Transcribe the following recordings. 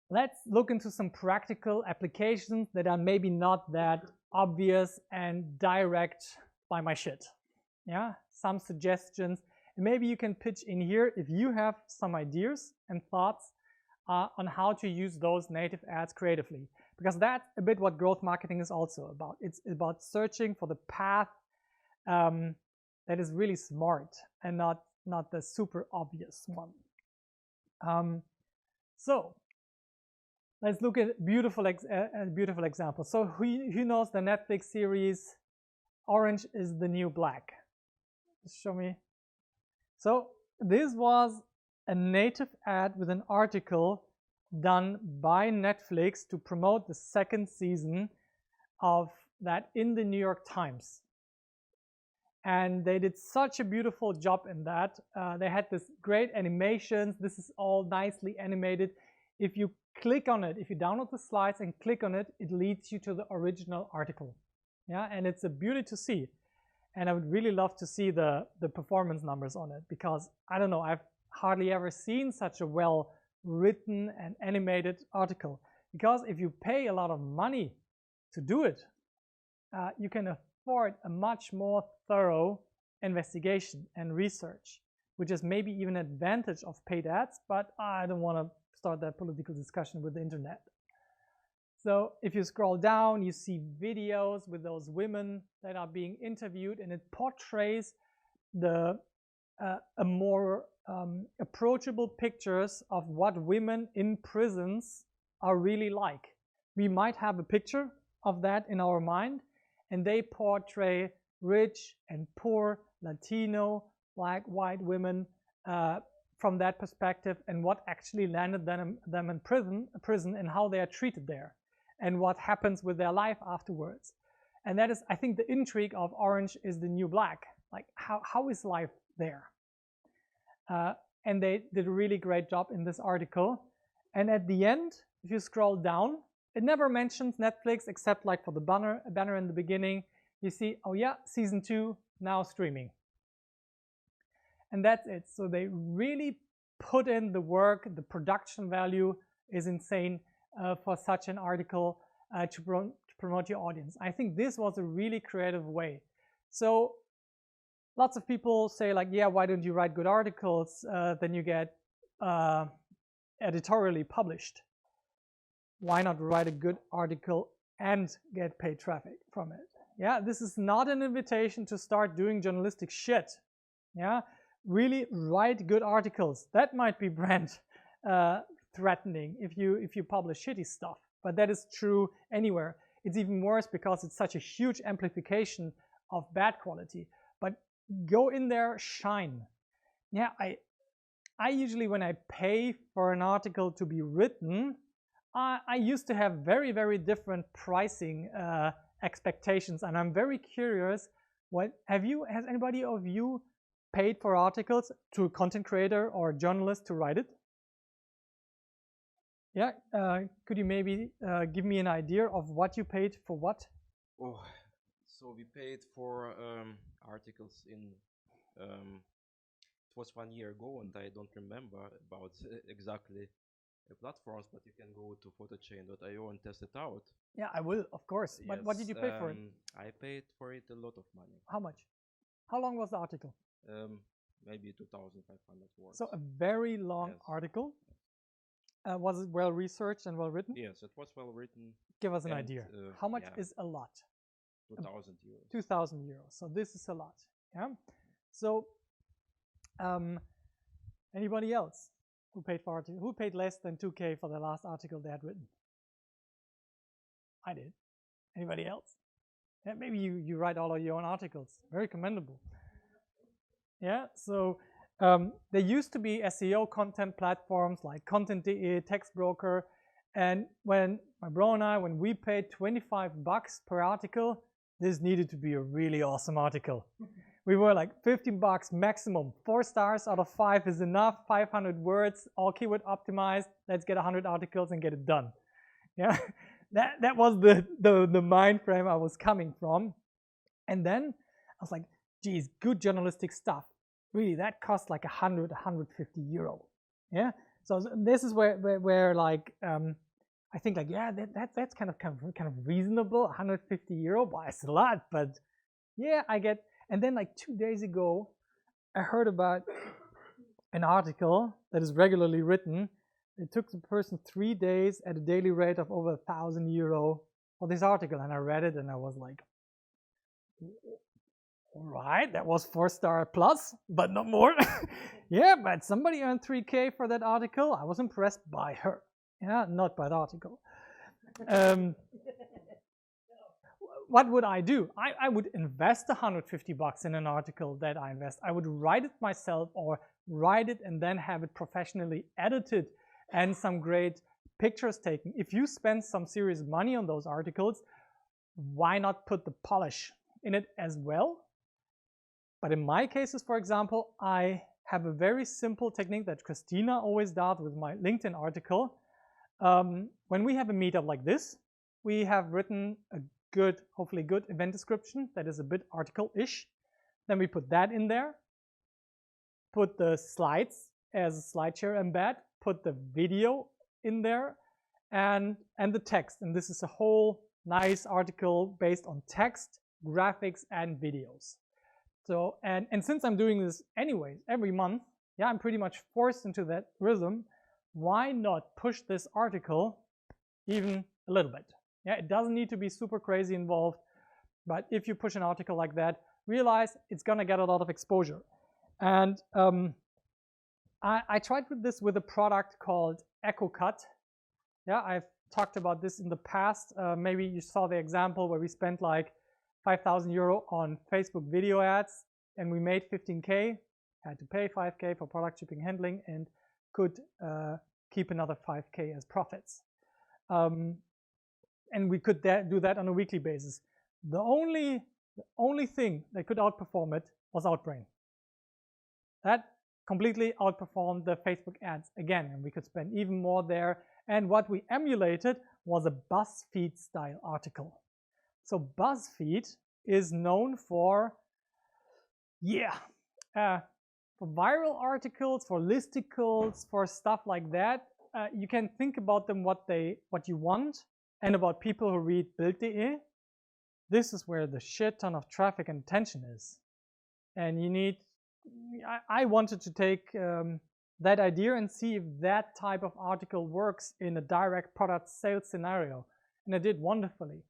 let's look into some practical applications that are maybe not that obvious and direct by my shit. Yeah, some suggestions. And maybe you can pitch in here if you have some ideas and thoughts on how to use those native ads creatively. Because that's a bit what growth marketing is also about. It's about searching for the path that is really smart and not the super obvious one. So let's look at a beautiful example. So who knows the Netflix series Orange is the New Black? Just show me. So this was a native ad with an article done by Netflix to promote the second season of that in the New York Times. And they did such a beautiful job in that. They had this great animations. This is all nicely animated. If you click on it, if you download the slides and click on it, it leads you to the original article. Yeah, and it's a beauty to see. And I would really love to see the performance numbers on it, because I don't know, I've hardly ever seen such a well written and animated article. Because if you pay a lot of money to do it, you can afford a much more thorough investigation and research, which is maybe even an advantage of paid ads, but I don't want to start that political discussion with the internet. So if you scroll down, you see videos with those women that are being interviewed, and it portrays the a more approachable pictures of what women in prisons are really like. We might have a picture of that in our mind, and they portray rich and poor, Latino, black, white women from that perspective, and what actually landed them in prison and how they are treated there, and what happens with their life afterwards. And that is, I think, the intrigue of Orange is the New Black. Like, how is life there? And they did a really great job in this article. And at the end, if you scroll down, it never mentions Netflix except like for the banner in the beginning. You see, oh yeah, season 2 now streaming. And that's it. So they really put in the work. The production value is insane for such an article to promote your audience. I think this was a really creative way. So lots of people say like, yeah, why don't you write good articles? Then you get editorially published. Why not write a good article and get paid traffic from it? Yeah, this is not an invitation to start doing journalistic shit. Yeah, really write good articles. That might be brand threatening if you publish shitty stuff, but that is true anywhere. It's even worse because it's such a huge amplification of bad quality. But go in there, shine. Yeah, I usually, when I pay for an article to be written, I used to have very, very different pricing expectations, and I'm very curious. Has anybody of you paid for articles to a content creator or journalist to write it? Yeah, could you maybe give me an idea of what you paid for what? Oh, so we paid for articles in. It was 1 year ago, and I don't remember about exactly the platforms, but you can go to photochain.io and test it out. Yeah, I will, of course. Yes, but what did you pay for it? I paid for it a lot of money. How much? How long was the article? Maybe 2,500 words. So a very long article. Was it well researched and well written? Yes, it was well written. Give us an idea. How much is a lot? 2,000 euros. 2,000 euros. So this is a lot. Yeah. So anybody else who paid for article? Who paid less than 2K for the last article they had written? I did. Anybody else? Yeah, maybe you write all of your own articles. Very commendable. Yeah. So there used to be SEO content platforms like Content.de, Text Broker, and when my bro and I, when we paid $25 per article, this needed to be a really awesome article. We were like $15 maximum. 4 stars out of 5 is enough. 500 words, all keyword optimized. Let's get 100 articles and get it done. Yeah, that was the mind frame I was coming from. And then I was like, geez, good journalistic stuff. Really, that costs like 100, 150 euro. Yeah. So this is where like I think like, yeah, that's kind of reasonable. 150 euro, but it's a lot, but yeah, I get. And then like 2 days ago, I heard about an article that is regularly written. It took the person 3 days at a daily rate of over 1,000 euro for this article, and I read it and I was like, all right, that was 4-star plus, but not more. Yeah, but somebody earned 3K for that article. I was impressed by her. Yeah, not by the article. What would I do? I would invest 150 bucks in an article that I invest. I would write it myself or write it and then have it professionally edited and some great pictures taken. If you spend some serious money on those articles, why not put the polish in it as well? But in my cases, for example, I have a very simple technique that Christina always does with my LinkedIn article. When we have a meetup like this, we have written a good, hopefully good event description that is a bit article-ish. Then we put that in there, put the slides as a SlideShare embed, put the video in there, and the text. And this is a whole nice article based on text, graphics, and videos. So, and since I'm doing this anyways every month, yeah, I'm pretty much forced into that rhythm. Why not push this article even a little bit? Yeah, it doesn't need to be super crazy involved, but if you push an article like that, realize it's gonna get a lot of exposure. And I tried with this with a product called EchoCut. Yeah, I've talked about this in the past. Maybe you saw the example where we spent like 5,000 euro on Facebook video ads and we made 15K, had to pay 5K for product shipping handling and could keep another 5K as profits. And we could do that on a weekly basis. The only thing that could outperform it was Outbrain. That completely outperformed the Facebook ads again, and we could spend even more there. And what we emulated was a BuzzFeed style article. So BuzzFeed is known for, for viral articles, for listicles, for stuff like that. You can think about them what you want, and about people who read Bild.de. This is where the shit ton of traffic and attention is. And you need, I wanted to take that idea and see if that type of article works in a direct product sales scenario. And it did wonderfully.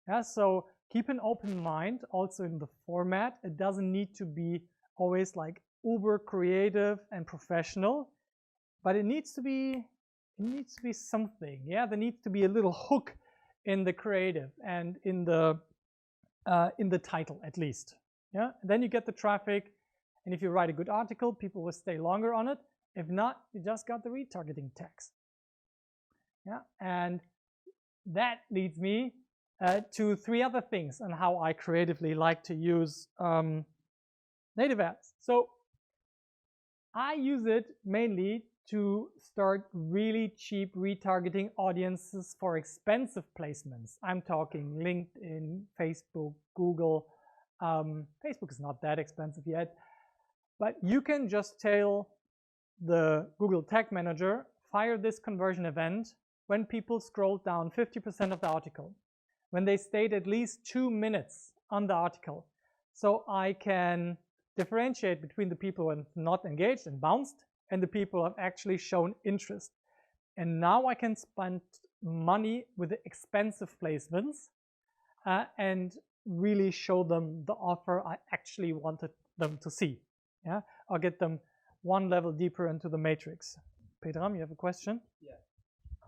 Yeah, so keep an open mind also in the format. It doesn't need to be always like uber creative and professional, but it needs to be something. Yeah, there needs to be a little hook in the creative and in the title at least. Yeah, and then you get the traffic, and if you write a good article, people will stay longer on it. If not, you just got the retargeting tags. Yeah, and that leads me to 3 other things on how I creatively like to use native ads. So I use it mainly to start really cheap retargeting audiences for expensive placements. I'm talking LinkedIn, Facebook, Google. Facebook is not that expensive yet, but you can just tell the Google Tag Manager, fire this conversion event when people scroll down 50% of the article, when they stayed at least 2 minutes on the article. So I can differentiate between the people who are not engaged and bounced and the people who have actually shown interest. And now I can spend money with the expensive placements and really show them the offer I actually wanted them to see. Yeah, I'll get them one level deeper into the matrix. Pedram, you have a question? Yeah.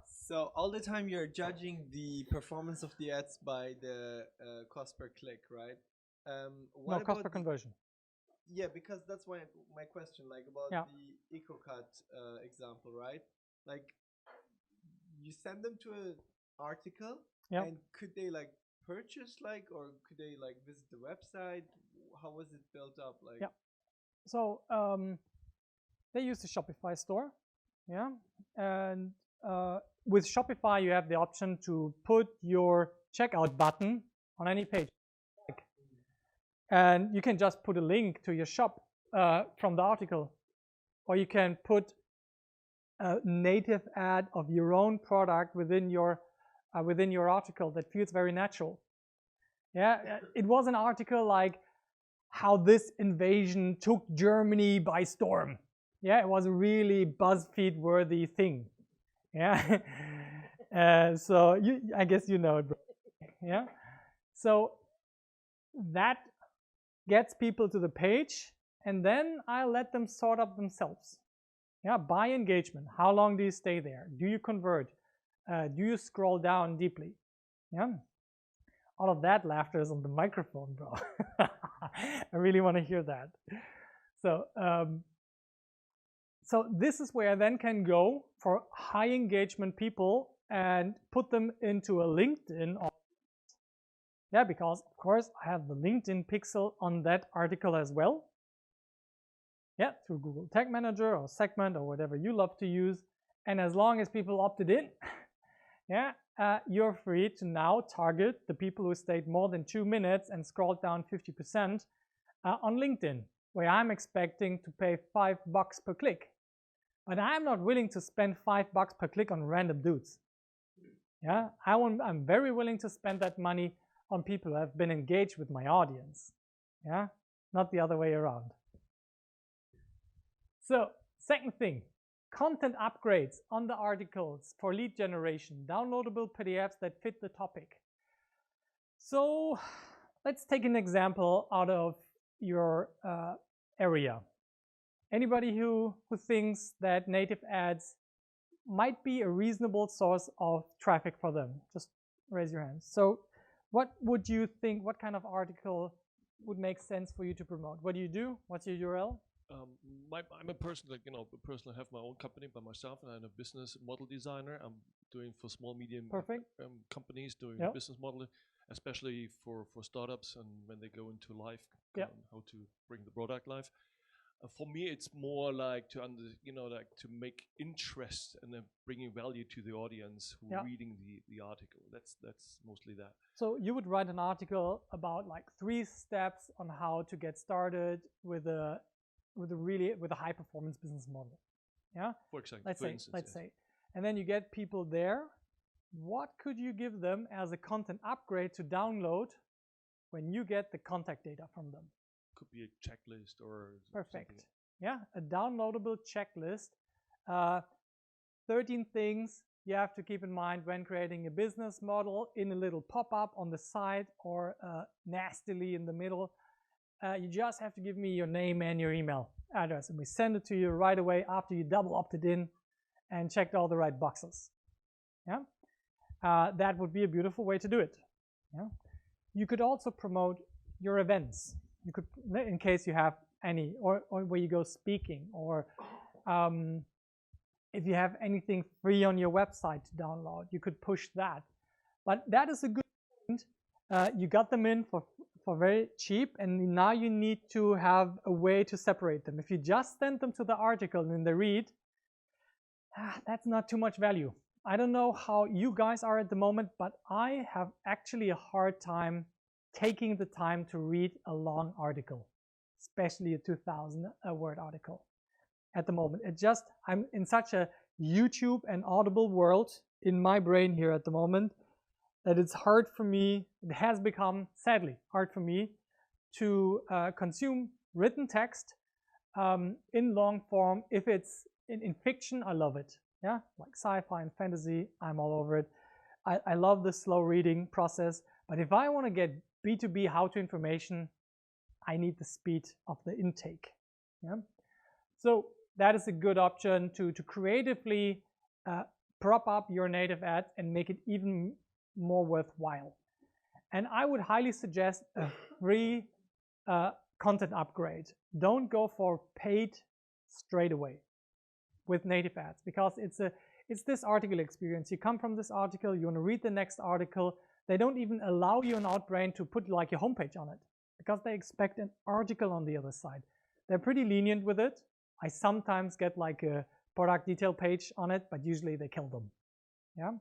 So all the time you're judging the performance of the ads by the cost per click, right? No, cost per conversion. Yeah, because that's my question, like about the EcoCut example, right? Like, you send them to an article, and could they like purchase or could they like visit the website? How was it built up? Like, so they use the Shopify store, and with Shopify you have the option to put your checkout button on any page. And you can just put a link to your shop from the article, or you can put a native ad of your own product within your article that feels very natural. Yeah, it was an article like how this invasion took Germany by storm. Yeah, it was a really BuzzFeed-worthy thing. Yeah, so I guess you know it. Yeah, so that gets people to the page, and then I let them sort up themselves. Yeah, by engagement. How long do you stay there? Do you convert? Do you scroll down deeply? Yeah. All of that laughter is on the microphone, bro. I really want to hear that. So, so this is where I then can go for high engagement people and put them into a LinkedIn. Yeah, because of course I have the LinkedIn pixel on that article as well. Yeah, through Google Tag Manager or Segment or whatever you love to use. And as long as people opted in, yeah, you're free to now target the people who stayed more than 2 minutes and scrolled down 50% on LinkedIn, where I'm expecting to pay $5 per click. But I'm not willing to spend $5 per click on random dudes. Yeah, I'm very willing to spend that money on people who have been engaged with my audience. Yeah, not the other way around. So, second thing, content upgrades on the articles for lead generation, downloadable PDFs that fit the topic. So, let's take an example out of your area. Anybody who thinks that native ads might be a reasonable source of traffic for them? Just raise your hands. So, what would you think, what kind of article would make sense for you to promote? What do you do? What's your URL? I'm a person that, personally have my own company by myself, and I'm a business model designer. I'm doing for small, medium companies, doing a business model, especially for startups and when they go into live, how to bring the product live. For me, it's more like to to make interest and then bringing value to the audience who are reading the article. That's mostly that. So you would write an article about like 3 steps on how to get started with a high performance business model. Yeah. For example, let's say, and then you get people there. What could you give them as a content upgrade to download when you get the contact data from them? Could be a checklist or perfect. Something. Yeah, a downloadable checklist. 13 things you have to keep in mind when creating a business model in a little pop-up on the side or nastily in the middle. You just have to give me your name and your email address, and we send it to you right away after you double opted in and checked all the right boxes. Yeah, that would be a beautiful way to do it. Yeah, you could also promote your events. You could, in case you have any, or where you go speaking, or if you have anything free on your website to download, you could push that. But that is a good point. You got them in for very cheap, and now you need to have a way to separate them. If you just send them to the article and they read, that's not too much value. I don't know how you guys are at the moment, but I have actually a hard time taking the time to read a long article, especially a 2,000 word article at the moment. I'm in such a YouTube and Audible world in my brain here at the moment that it's hard for me, it has become, sadly, hard for me to consume written text in long form. If it's in fiction, I love it. Yeah, like sci-fi and fantasy, I'm all over it. I love the slow reading process, but if I want to get B2B how-to information, I need the speed of the intake. Yeah, so that is a good option to creatively prop up your native ad and make it even more worthwhile. And I would highly suggest a free content upgrade. Don't go for paid straight away with native ads, because it's this article experience. You come from this article, you want to read the next article. They don't even allow you in Outbrain to put like your homepage on it, because they expect an article on the other side. They're pretty lenient with it. I sometimes get like a product detail page on it, but usually they kill them. Yeah.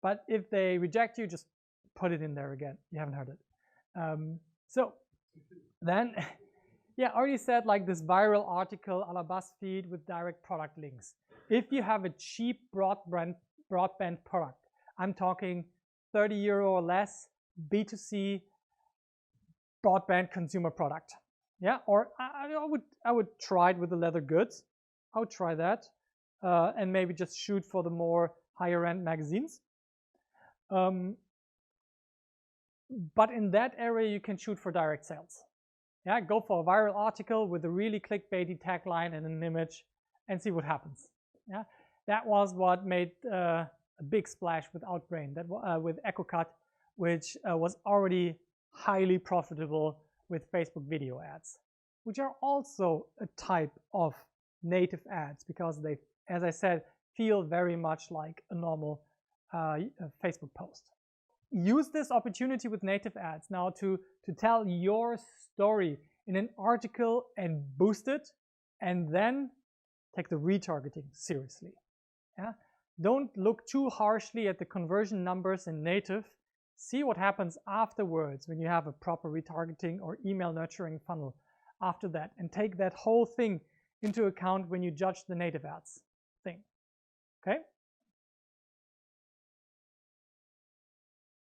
But if they reject you, just put it in there again. You haven't heard it. So then, yeah, I already said like this viral article a la BuzzFeed with direct product links. if you have a cheap broadband product, I'm talking 30 euro or less, B2C broadband consumer product. Yeah, or I would try it with the leather goods. I would try that, and maybe just shoot for the more higher end magazines. But in that area, you can shoot for direct sales. Yeah, go for a viral article with a really clickbaity tagline and an image, and see what happens. Yeah, that was what made a big splash with Outbrain, that with EchoCut, which was already highly profitable with Facebook video ads, which are also a type of native ads because they, as I said, feel very much like a normal Facebook post. Use this opportunity with native ads now to tell your story in an article and boost it, and then take the retargeting seriously. Yeah? Don't look too harshly at the conversion numbers in native. See what happens afterwards when you have a proper retargeting or email nurturing funnel after that, and take that whole thing into account when you judge the native ads thing. Okay?